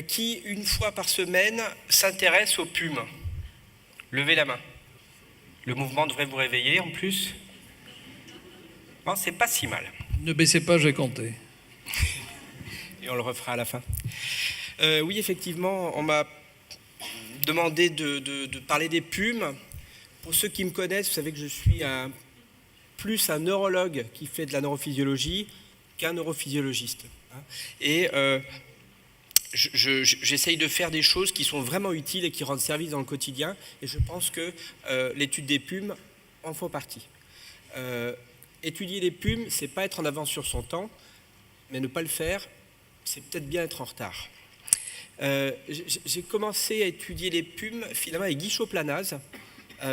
Qui, une fois par semaine, s'intéresse aux pumes? Levez la main. Le mouvement devrait vous réveiller en plus. Non, c'est pas si mal. Ne baissez pas, j'ai compté. Et on le refera à la fin. Oui, effectivement, on m'a demandé de parler des pumes. Pour ceux qui me connaissent, vous savez que je suis plus un neurologue qui fait de la neurophysiologie qu'un neurophysiologiste. Et j'essaye de faire des choses qui sont vraiment utiles et qui rendent service dans le quotidien. Et je pense que l'étude des pumes en fait partie. Étudier les pumes, c'est pas être en avance sur son temps, mais ne pas le faire, c'est peut-être bien être en retard. J'ai commencé à étudier les pumes finalement avec Guy Choplanaz,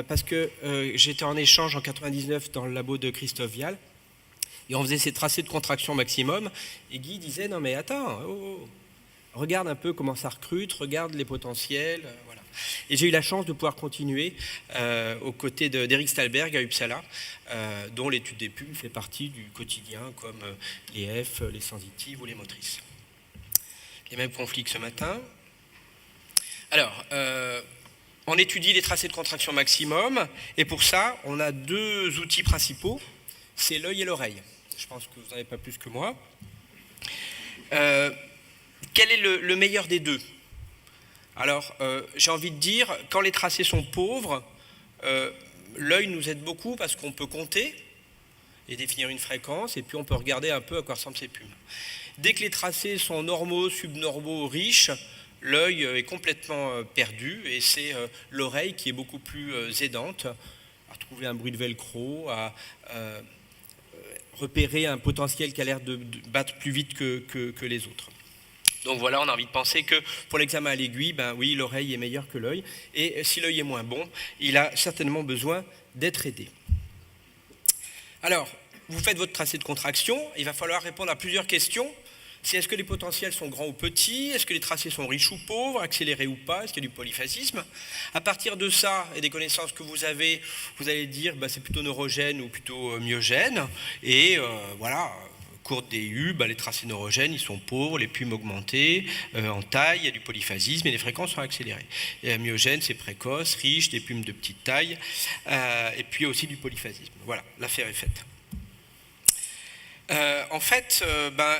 parce que j'étais en échange en 99 dans le labo de Christophe Vial, et on faisait ces tracés de contraction maximum, et Guy disait « Non mais attends, regarde un peu comment ça recrute, regarde les potentiels, voilà. » Et j'ai eu la chance de pouvoir continuer aux côtés d'Eric Stalberg à Uppsala, dont l'étude des pumes fait partie du quotidien, comme les F, les sensitives ou les motrices. Les mêmes conflits que ce matin. Alors, on étudie les tracés de contraction maximum, et pour ça, on a deux outils principaux, c'est l'œil et l'oreille. Je pense que vous n'en avez pas plus que moi. Quel est le meilleur des deux? Alors, j'ai envie de dire, quand les tracés sont pauvres, l'œil nous aide beaucoup parce qu'on peut compter et définir une fréquence, et puis on peut regarder un peu à quoi ressemblent ces pumes. Dès que les tracés sont normaux, subnormaux, riches, l'œil est complètement perdu, et c'est l'oreille qui est beaucoup plus aidante à retrouver un bruit de velcro, à repérer un potentiel qui a l'air de battre plus vite que les autres. Donc voilà, on a envie de penser que pour l'examen à l'aiguille, ben oui, l'oreille est meilleure que l'œil, et si l'œil est moins bon, il a certainement besoin d'être aidé. Alors, vous faites votre tracé de contraction, il va falloir répondre à plusieurs questions. C'est est-ce que les potentiels sont grands ou petits? Est-ce que les tracés sont riches ou pauvres? Accélérés ou pas? Est-ce qu'il y a du polyphasisme? À partir de ça et des connaissances que vous avez, vous allez dire c'est plutôt neurogène ou plutôt myogène. Et voilà, courte DU, les tracés neurogènes, ils sont pauvres, les pumes augmentées, en taille, il y a du polyphasisme et les fréquences sont accélérées. Et myogène, c'est précoce, riche, des pumes de petite taille, et puis aussi du polyphasisme. Voilà, l'affaire est faite. En fait,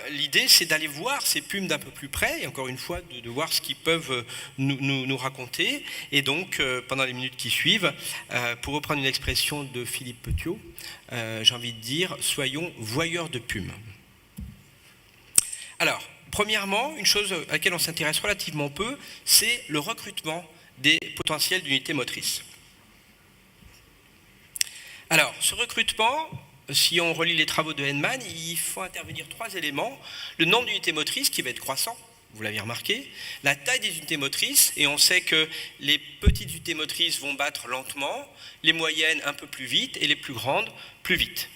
l'idée, c'est d'aller voir ces pumes d'un peu plus près, et encore une fois, de voir ce qu'ils peuvent nous raconter. Et donc, pendant les minutes qui suivent, pour reprendre une expression de Philippe Petiot, j'ai envie de dire, soyons voyeurs de pumes. Alors, premièrement, une chose à laquelle on s'intéresse relativement peu, c'est le recrutement des potentiels d'unités motrices. Alors, ce recrutement, si on relit les travaux de Henneman, il faut intervenir trois éléments. Le nombre d'unités motrices qui va être croissant, vous l'avez remarqué, la taille des unités motrices, et on sait que les petites unités motrices vont battre lentement, les moyennes un peu plus vite, et les plus grandes plus vite.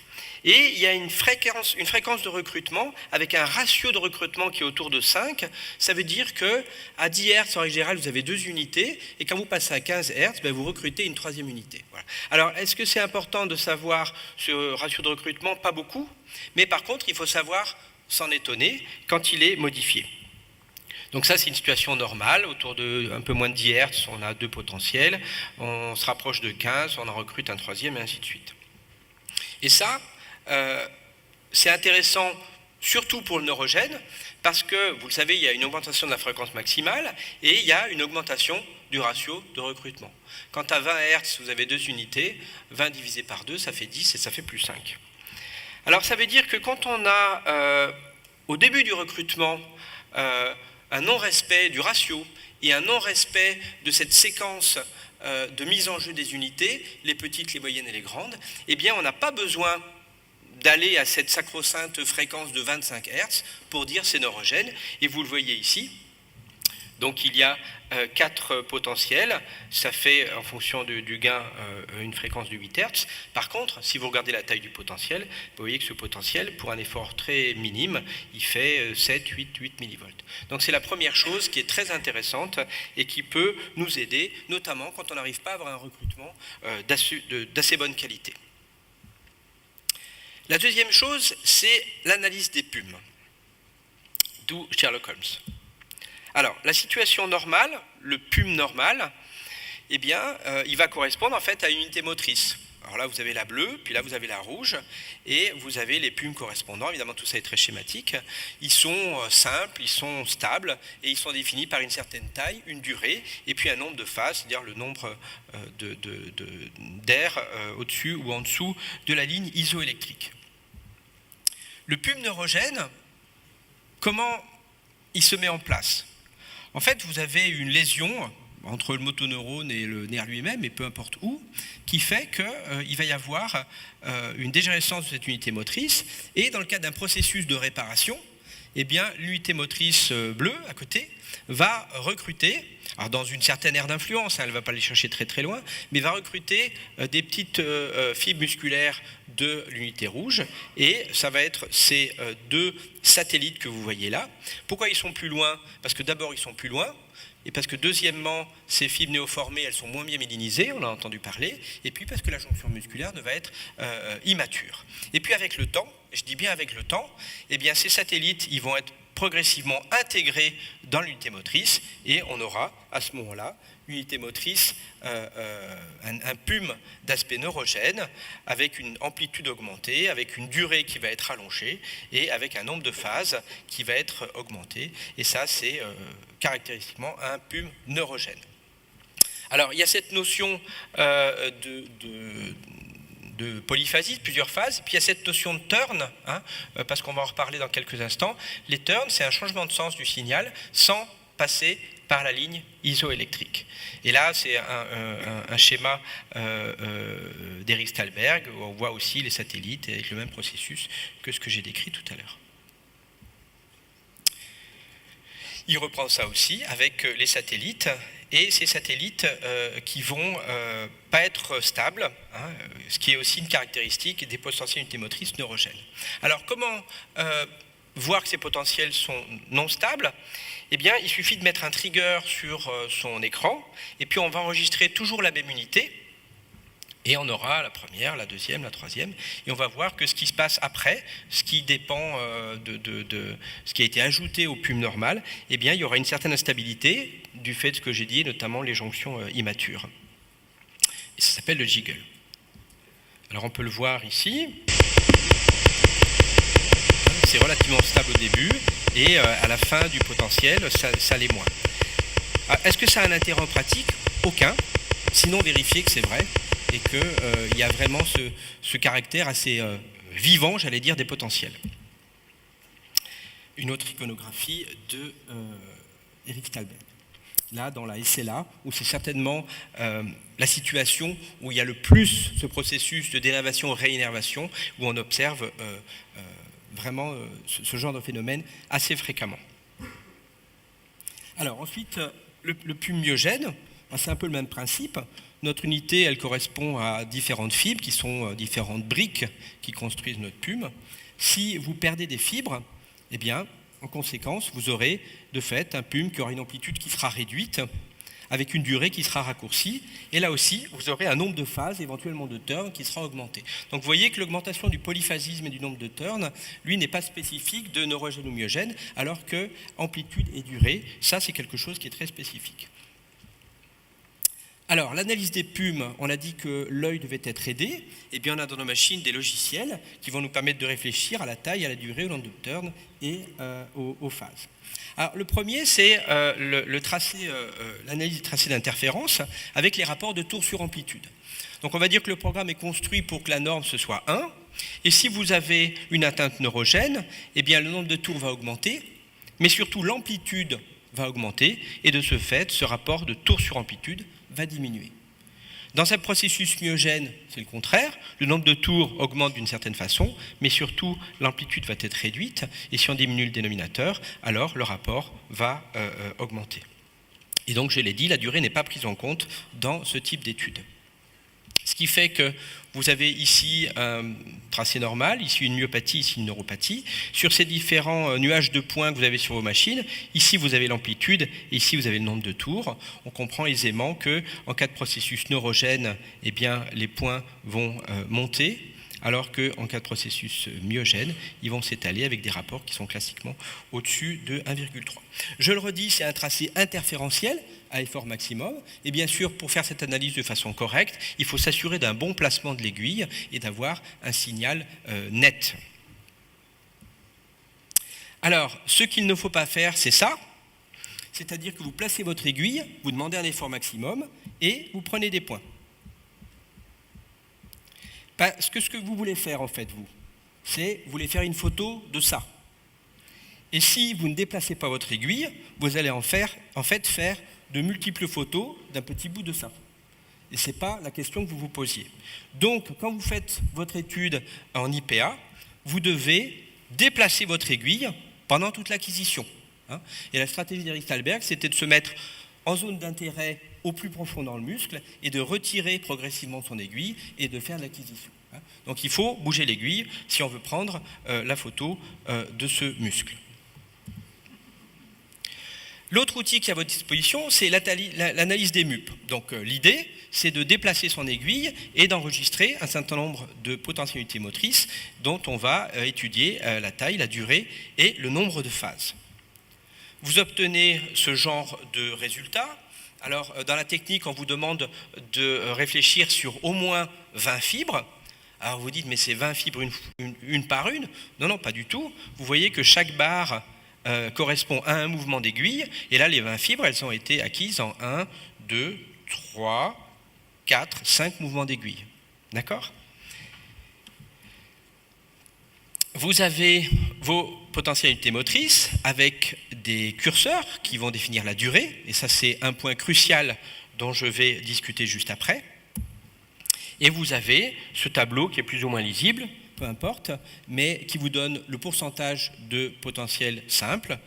Et il y a une fréquence de recrutement avec un ratio de recrutement qui est autour de 5. Ça veut dire qu'à 10 Hz, en règle générale, vous avez 2 unités, et quand vous passez à 15 Hz, vous recrutez une troisième unité. Voilà. Alors, est-ce que c'est important de savoir ce ratio de recrutement? Pas beaucoup, mais par contre, il faut savoir s'en étonner quand il est modifié. Donc ça, c'est une situation normale. Autour de un peu moins de 10 Hz, on a 2 potentiels. On se rapproche de 15, on en recrute un troisième, et ainsi de suite. Et ça, c'est intéressant surtout pour le neurogène, parce que, vous le savez, il y a une augmentation de la fréquence maximale et il y a une augmentation du ratio de recrutement. Quand à 20 Hz, vous avez 2 unités, 20 divisé par 2, ça fait 10 et ça fait plus 5. Alors ça veut dire que quand on a, au début du recrutement, un non-respect du ratio et un non-respect de cette séquence de mise en jeu des unités, les petites, les moyennes et les grandes, eh bien on n'a pas besoin d'aller à cette sacro-sainte fréquence de 25 Hz pour dire c'est neurogène, et vous le voyez ici. Donc il y a 4 potentiels, ça fait en fonction du gain une fréquence de 8 Hz. Par contre, si vous regardez la taille du potentiel, vous voyez que ce potentiel, pour un effort très minime, il fait 7, 8 millivolts. Donc c'est la première chose qui est très intéressante et qui peut nous aider, notamment quand on n'arrive pas à avoir un recrutement d'assez bonne qualité. La deuxième chose, c'est l'analyse des pumes, d'où Sherlock Holmes. Alors, la situation normale, le PUM normal, eh bien, il va correspondre en fait à une unité motrice. Alors là, vous avez la bleue, puis là, vous avez la rouge, et vous avez les PUM correspondants. Évidemment, tout ça est très schématique. Ils sont simples, ils sont stables, et ils sont définis par une certaine taille, une durée, et puis un nombre de phases, c'est-à-dire le nombre d'air au-dessus ou en dessous de la ligne isoélectrique. Le PUM neurogène, comment il se met en place? En fait, vous avez une lésion entre le motoneurone et le nerf lui-même, et peu importe où, qui fait qu'il va y avoir une dégénérescence de cette unité motrice, et dans le cas d'un processus de réparation, eh bien, l'unité motrice bleue, à côté, va recruter, alors dans une certaine aire d'influence, elle ne va pas les chercher très très loin, mais va recruter des petites fibres musculaires de l'unité rouge, et ça va être ces deux satellites que vous voyez là. Pourquoi ils sont plus loin? Parce que d'abord, ils sont plus loin, et parce que deuxièmement, ces fibres néoformées, elles sont moins bien myélinisées, on en a entendu parler, et puis parce que la jonction musculaire ne va être immature. Et puis avec le temps, je dis bien avec le temps, eh bien ces satellites, ils vont être progressivement intégrés dans l'unité motrice, et on aura à ce moment-là une unité motrice, un PUM d'aspect neurogène, avec une amplitude augmentée, avec une durée qui va être allongée, et avec un nombre de phases qui va être augmenté. Et ça, c'est caractéristiquement un PUM neurogène. Alors, il y a cette notion de polyphasie, de plusieurs phases, puis il y a cette notion de turn, parce qu'on va en reparler dans quelques instants. Les turns, c'est un changement de sens du signal sans passer par la ligne isoélectrique. Et là, c'est un schéma d'Eric Stalberg, où on voit aussi les satellites avec le même processus que ce que j'ai décrit tout à l'heure. Il reprend ça aussi avec les satellites, et ces satellites qui vont pas être stables, ce qui est aussi une caractéristique des potentiels unités motrices neurogènes. Alors, comment voir que ces potentiels sont non stables? Eh bien, il suffit de mettre un trigger sur son écran, et puis on va enregistrer toujours la même unité, et on aura la première, la deuxième, la troisième, et on va voir que ce qui se passe après, ce qui dépend de ce qui a été ajouté au PUM normal, eh bien, il y aura une certaine instabilité du fait de ce que j'ai dit, notamment les jonctions immatures. Et ça s'appelle le jiggle. Alors on peut le voir ici. C'est relativement stable au début, et à la fin du potentiel, ça l'est moins. Est-ce que ça a un intérêt en pratique? Aucun. Sinon, vérifiez que c'est vrai, et qu'il y a vraiment ce caractère assez vivant, j'allais dire, des potentiels. Une autre iconographie de Eric Stalberg. Là, dans la SLA, où c'est certainement la situation où il y a le plus ce processus de dénervation-réinnervation, où on observe vraiment ce genre de phénomène assez fréquemment. Alors ensuite, le PUM myogène, c'est un peu le même principe. Notre unité, elle correspond à différentes fibres, qui sont différentes briques qui construisent notre PUM. Si vous perdez des fibres, eh bien, en conséquence, vous aurez de fait un PUM qui aura une amplitude qui sera réduite, avec une durée qui sera raccourcie, et là aussi, vous aurez un nombre de phases, éventuellement de turns, qui sera augmenté. Donc vous voyez que l'augmentation du polyphasisme et du nombre de turns, lui, n'est pas spécifique de neurogène ou myogène, alors que amplitude et durée, ça c'est quelque chose qui est très spécifique. Alors, l'analyse des PUM, on a dit que l'œil devait être aidé, et bien on a dans nos machines des logiciels qui vont nous permettre de réfléchir à la taille, à la durée, au nombre de turns et aux phases. Alors, le premier, c'est l'analyse du tracé d'interférence avec les rapports de tour sur amplitude. Donc on va dire que le programme est construit pour que la norme ce soit 1, et si vous avez une atteinte neurogène, eh bien le nombre de tours va augmenter, mais surtout l'amplitude va augmenter, et de ce fait, ce rapport de tour sur amplitude va diminuer. Dans un processus myogène, c'est le contraire. Le nombre de tours augmente d'une certaine façon, mais surtout l'amplitude va être réduite, et si on diminue le dénominateur, alors le rapport va augmenter. Et donc, je l'ai dit, la durée n'est pas prise en compte dans ce type d'étude. Ce qui fait que vous avez ici un tracé normal, ici une myopathie, ici une neuropathie. Sur ces différents nuages de points que vous avez sur vos machines, ici vous avez l'amplitude, et ici vous avez le nombre de tours. On comprend aisément qu'en cas de processus neurogène, eh bien, les points vont monter, alors qu'en cas de processus myogène, ils vont s'étaler avec des rapports qui sont classiquement au-dessus de 1,3. Je le redis, c'est un tracé interférentiel à effort maximum, et bien sûr, pour faire cette analyse de façon correcte, il faut s'assurer d'un bon placement de l'aiguille et d'avoir un signal net. Alors, ce qu'il ne faut pas faire, c'est ça, c'est-à-dire que vous placez votre aiguille, vous demandez un effort maximum, et vous prenez des points. Parce que ce que vous voulez faire, en fait, c'est vous voulez faire une photo de ça. Et si vous ne déplacez pas votre aiguille, vous allez en fait faire de multiples photos d'un petit bout de ça. Et ce n'est pas la question que vous vous posiez. Donc, quand vous faites votre étude en IPA, vous devez déplacer votre aiguille pendant toute l'acquisition. Et la stratégie d'Eric Stahlberg, c'était de se mettre en zone d'intérêt au plus profond dans le muscle et de retirer progressivement son aiguille et de faire de l'acquisition. Donc il faut bouger l'aiguille si on veut prendre la photo de ce muscle. L'autre outil qui est à votre disposition, c'est l'analyse des MUP. Donc l'idée, c'est de déplacer son aiguille et d'enregistrer un certain nombre de potentialités motrices dont on va étudier la taille, la durée et le nombre de phases. Vous obtenez ce genre de résultats. Alors, dans la technique, on vous demande de réfléchir sur au moins 20 fibres. Alors, vous dites, mais c'est 20 fibres une par une? Non, non, pas du tout. Vous voyez que chaque barre correspond à un mouvement d'aiguille. Et là, les 20 fibres, elles ont été acquises en 1, 2, 3, 4, 5 mouvements d'aiguille. D'accord ? Vous avez vos potentialités motrices avec des curseurs qui vont définir la durée, et ça c'est un point crucial dont je vais discuter juste après. Et vous avez ce tableau qui est plus ou moins lisible, peu importe, mais qui vous donne le pourcentage de potentiel simple,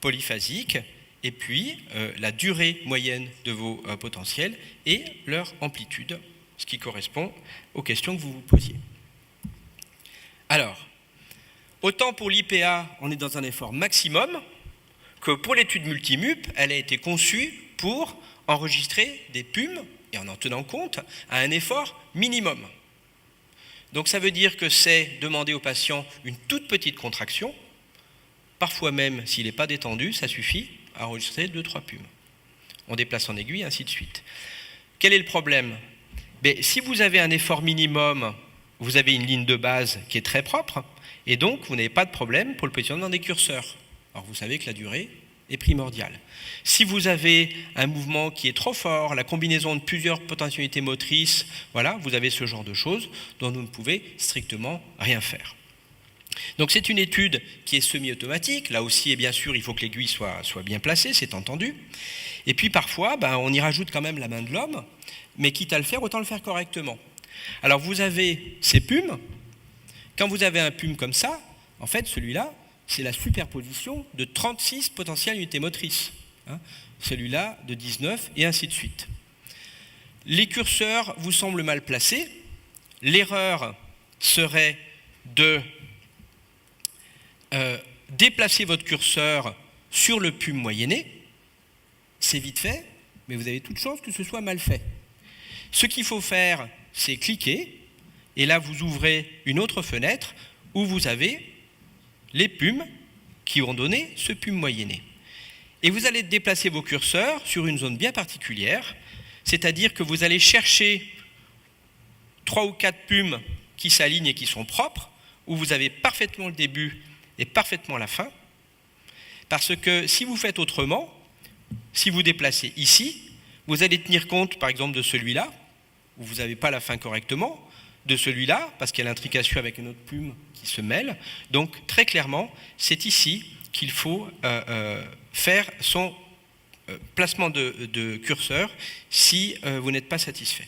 polyphasique, et puis la durée moyenne de vos potentiels et leur amplitude, ce qui correspond aux questions que vous vous posiez. Alors, autant pour l'IPA, on est dans un effort maximum, que pour l'étude multimup, elle a été conçue pour enregistrer des PUM, et en tenant compte, à un effort minimum. Donc ça veut dire que c'est demander au patient une toute petite contraction, parfois même, s'il n'est pas détendu, ça suffit à enregistrer 2-3 PUM. On déplace son aiguille, ainsi de suite. Quel est le problème ? Si vous avez un effort minimum, vous avez une ligne de base qui est très propre, et donc vous n'avez pas de problème pour le positionnement des curseurs. Alors vous savez que la durée est primordiale. Si vous avez un mouvement qui est trop fort, la combinaison de plusieurs potentialités motrices, voilà, vous avez ce genre de choses dont vous ne pouvez strictement rien faire. Donc c'est une étude qui est semi-automatique. Là aussi, et bien sûr, il faut que l'aiguille soit bien placée, c'est entendu. Et puis parfois, on y rajoute quand même la main de l'homme, mais quitte à le faire, autant le faire correctement. Alors vous avez ces PUM. Quand vous avez un PUM comme ça, en fait, celui-là, c'est la superposition de 36 potentielles unités motrices. Celui-là de 19, et ainsi de suite. Les curseurs vous semblent mal placés. L'erreur serait de déplacer votre curseur sur le PUM moyenné. C'est vite fait, mais vous avez toute chance que ce soit mal fait. Ce qu'il faut faire, c'est cliquer, et là vous ouvrez une autre fenêtre où vous avez les PUM qui vont donner ce PUM moyenné. Et vous allez déplacer vos curseurs sur une zone bien particulière, c'est-à-dire que vous allez chercher 3 ou 4 PUM qui s'alignent et qui sont propres, où vous avez parfaitement le début et parfaitement la fin, parce que si vous faites autrement, si vous déplacez ici, vous allez tenir compte par exemple de celui-là, où vous n'avez pas la fin correctement, de celui-là, parce qu'il y a l'intrication avec une autre plume qui se mêle. Donc très clairement, c'est ici qu'il faut faire son placement de curseur si vous n'êtes pas satisfait.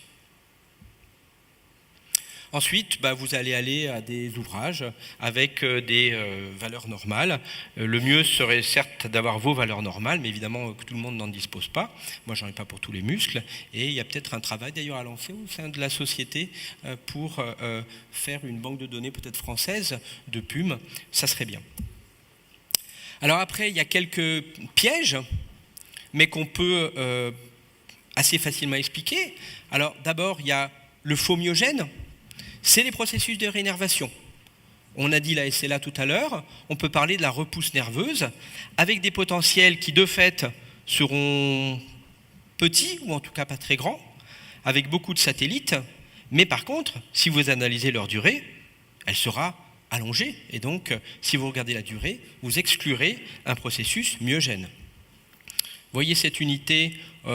Ensuite, vous allez aller à des ouvrages avec des valeurs normales. Le mieux serait certes d'avoir vos valeurs normales, mais évidemment que tout le monde n'en dispose pas. Moi, j'en ai pas pour tous les muscles. Et il y a peut-être un travail d'ailleurs à lancer au sein de la société pour faire une banque de données peut-être française de PUM. Ça serait bien. Alors après, il y a quelques pièges, mais qu'on peut assez facilement expliquer. Alors d'abord, il y a le faux myogène. c'est les processus de réinnervation. On a dit la SLA tout à l'heure, on peut parler de la repousse nerveuse, avec des potentiels qui de fait seront petits, ou en tout cas pas très grands, avec beaucoup de satellites, mais par contre, si vous analysez leur durée, elle sera allongée, et donc si vous regardez la durée, vous exclurez un processus myogène. Vous voyez cette unité,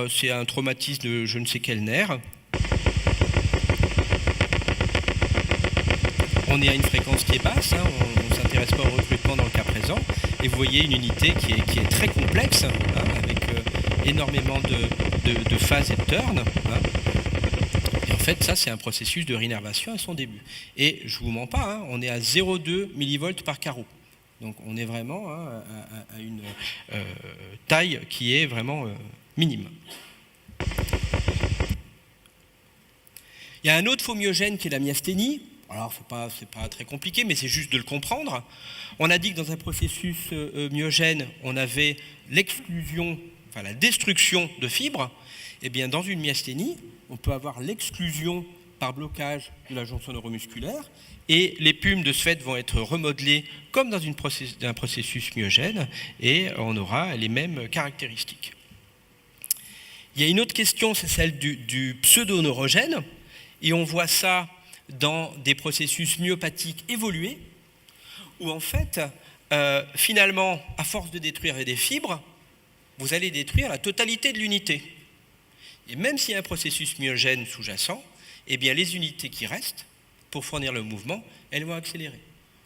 c'est un traumatisme de je ne sais quel nerf. On est à une fréquence qui est basse, hein, on ne s'intéresse pas au recrutement dans le cas présent, et vous voyez une unité qui est très complexe, hein, avec énormément de phases et de turns. Hein. Et en fait, ça, c'est un processus de réinnervation à son début. Et je ne vous mens pas, hein, on est à 0,2 millivolts par carreau. Donc on est vraiment à une taille qui est vraiment minime. Il y a un autre faux myogène qui est la myasthénie. Alors c'est pas très compliqué, mais c'est juste de le comprendre. On a dit que dans un processus myogène, on avait l'exclusion, enfin la destruction de fibres. Eh bien dans une myasthénie, on peut avoir l'exclusion par blocage de la jonction neuromusculaire, et les pumes de ce fait vont être remodelées comme dans un processus myogène, et on aura les mêmes caractéristiques. Il y a une autre question, c'est celle du pseudo-neurogène, et on voit ça dans des processus myopathiques évolués, où en fait, finalement, à force de détruire des fibres, vous allez détruire la totalité de l'unité. Et même s'il y a un processus myogène sous-jacent, eh bien les unités qui restent, pour fournir le mouvement, elles vont accélérer.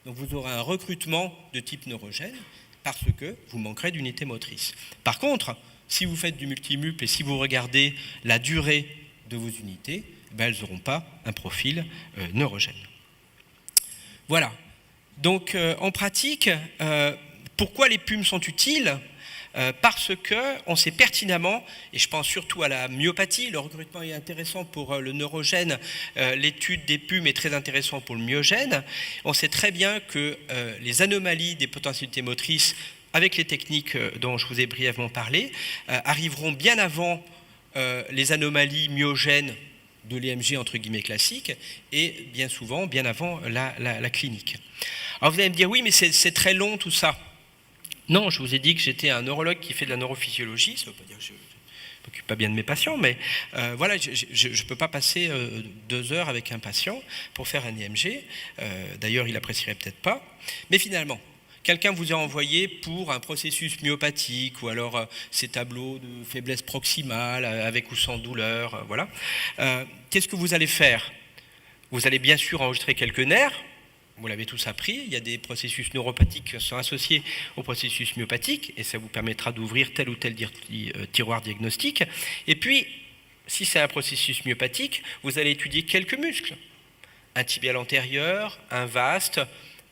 Donc vous aurez un recrutement de type neurogène parce que vous manquerez d'unité motrice. Par contre, si vous faites du multimuple et si vous regardez la durée de vos unités, ben elles n'auront pas un profil neurogène. Voilà. Donc en pratique, pourquoi les pumes sont utiles ? Parce qu'on sait pertinemment, et je pense surtout à la myopathie, le recrutement est intéressant pour le neurogène, l'étude des pumes est très intéressante pour le myogène. On sait très bien que les anomalies des potentialités motrices, avec les techniques dont je vous ai brièvement parlé, arriveront bien avant les anomalies myogènes de l'EMG entre guillemets classique, et bien souvent, bien avant la clinique. Alors vous allez me dire, oui, mais c'est très long tout ça. Non, je vous ai dit que j'étais un neurologue qui fait de la neurophysiologie, ça ne veut pas dire que je ne m'occupe pas bien de mes patients, mais voilà, je ne peux pas passer 2 heures avec un patient pour faire un EMG, d'ailleurs il apprécierait peut-être pas, mais finalement, quelqu'un vous a envoyé pour un processus myopathique, ou alors ces tableaux de faiblesse proximale, avec ou sans douleur, voilà. Qu'est-ce que vous allez faire ? Vous allez bien sûr enregistrer quelques nerfs, vous l'avez tous appris, il y a des processus neuropathiques qui sont associés au processus myopathique, et ça vous permettra d'ouvrir tel ou tel tiroir diagnostique. Et puis, si c'est un processus myopathique, vous allez étudier quelques muscles. Un tibial antérieur, un vaste,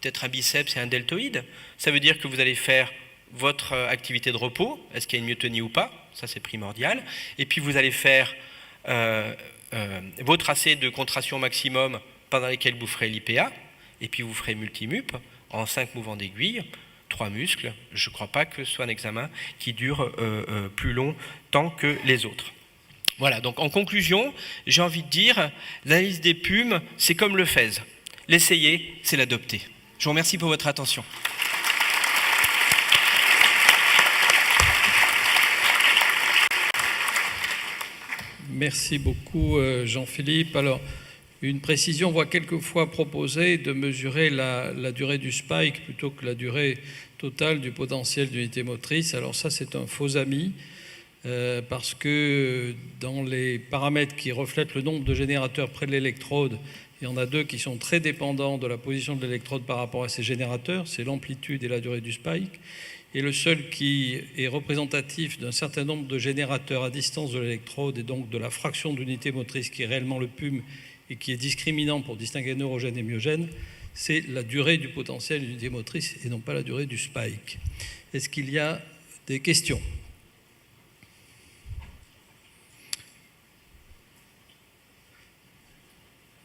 peut-être un biceps et un deltoïde. Ça veut dire que vous allez faire votre activité de repos, est-ce qu'il y a une myotonie ou pas, ça c'est primordial. Et puis vous allez faire vos tracés de contraction maximum pendant lesquels vous ferez l'IPA, et puis vous ferez multimup en 5 mouvements d'aiguille, 3 muscles. Je ne crois pas que ce soit un examen qui dure plus longtemps que les autres. Voilà, donc en conclusion, j'ai envie de dire, l'analyse des pumes, c'est comme le FES. L'essayer, c'est l'adopter. Je vous remercie pour votre attention. Merci beaucoup Jean-Philippe. Alors, une précision, on voit quelquefois proposer de mesurer la durée du spike plutôt que la durée totale du potentiel d'unité motrice. Alors ça, c'est un faux ami, parce que dans les paramètres qui reflètent le nombre de générateurs près de l'électrode, il y en a 2 qui sont très dépendants de la position de l'électrode par rapport à ces générateurs, c'est l'amplitude et la durée du spike. Et le seul qui est représentatif d'un certain nombre de générateurs à distance de l'électrode et donc de la fraction d'unité motrice qui est réellement le PUM et qui est discriminant pour distinguer neurogène et myogène, c'est la durée du potentiel d'unité motrice et non pas la durée du spike. Est-ce qu'il y a des questions ?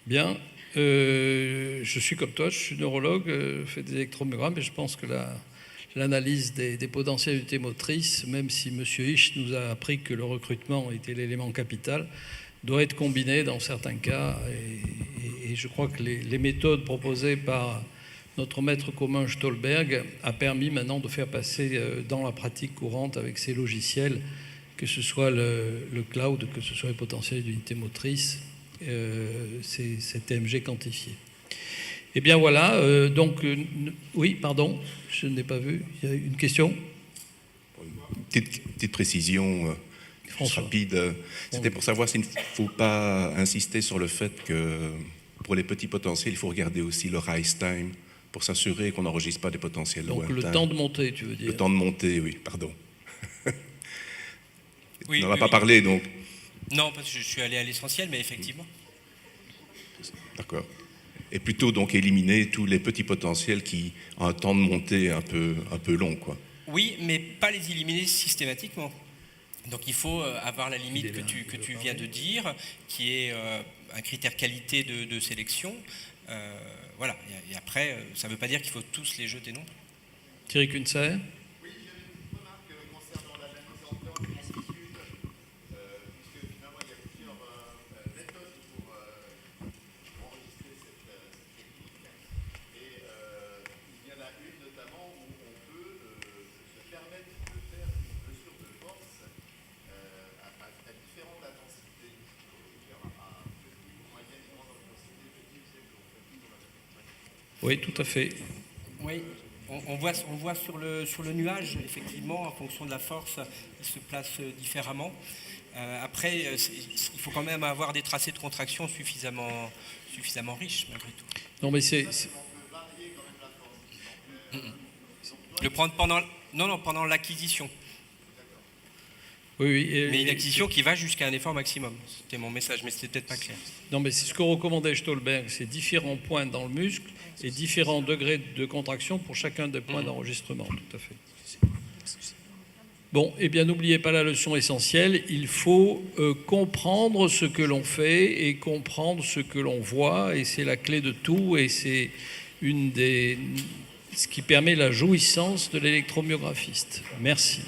Bien. Je suis comme toi, je suis neurologue, je fais des électromyogrammes et je pense que l'analyse des potentiels d'unité motrice, même si M. Hisch nous a appris que le recrutement était l'élément capital, doit être combiné dans certains cas. Et je crois que les méthodes proposées par notre maître commun Stolberg a permis maintenant de faire passer dans la pratique courante avec ces logiciels, que ce soit le cloud, que ce soit les potentiels d'unité motrice, ces TMG quantifiés. Eh bien voilà, oui, pardon, je n'ai pas vu, il y a une question ? Petite précision rapide. C'était pour savoir s'il ne faut pas insister sur le fait que pour les petits potentiels, il faut regarder aussi le rise time pour s'assurer qu'on n'enregistre pas des potentiels lointains. Donc le temps de montée, tu veux dire ? Le temps de montée, oui, pardon. Oui, on n'en a pas parlé, donc. Non, parce que je suis allé à l'essentiel, mais effectivement. D'accord. Et plutôt donc éliminer tous les petits potentiels qui ont un temps de montée un peu long, quoi. Oui, mais pas les éliminer systématiquement. Donc il faut avoir la limite que tu viens de dire, qui est un critère qualité de sélection. Voilà. Et après, ça ne veut pas dire qu'il faut tous les jeter non plus. Thierry Kunzer ? Oui, j'avais une petite remarque concernant l'analyse en temps et ainsi de suite, puisque finalement il y a plusieurs méthodes pour enregistrer cette technique. Et il y en a une notamment où on peut se permettre de faire une mesure de force à différentes intensités, c'est-à-dire à petite, moyenne et grande intensité. Je dis que l'on fait tout dans la même. Oui, tout à fait. Oui. On voit sur le nuage, effectivement, en fonction de la force, il se place différemment. Après, il faut quand même avoir des tracés de contraction suffisamment riches, malgré tout. Non, mais c'est... Le prendre pendant l'acquisition. Oui, mais une acquisition qui va jusqu'à un effort maximum. C'était mon message, mais c'était peut-être pas clair. Non, mais c'est ce que recommandait Stolberg, c'est différents points dans le muscle et différents degrés de contraction pour chacun des points d'enregistrement, tout à fait. Bon, eh bien, n'oubliez pas la leçon essentielle, il faut comprendre ce que l'on fait et comprendre ce que l'on voit, et c'est la clé de tout, et c'est ce qui permet la jouissance de l'électromyographiste. Merci.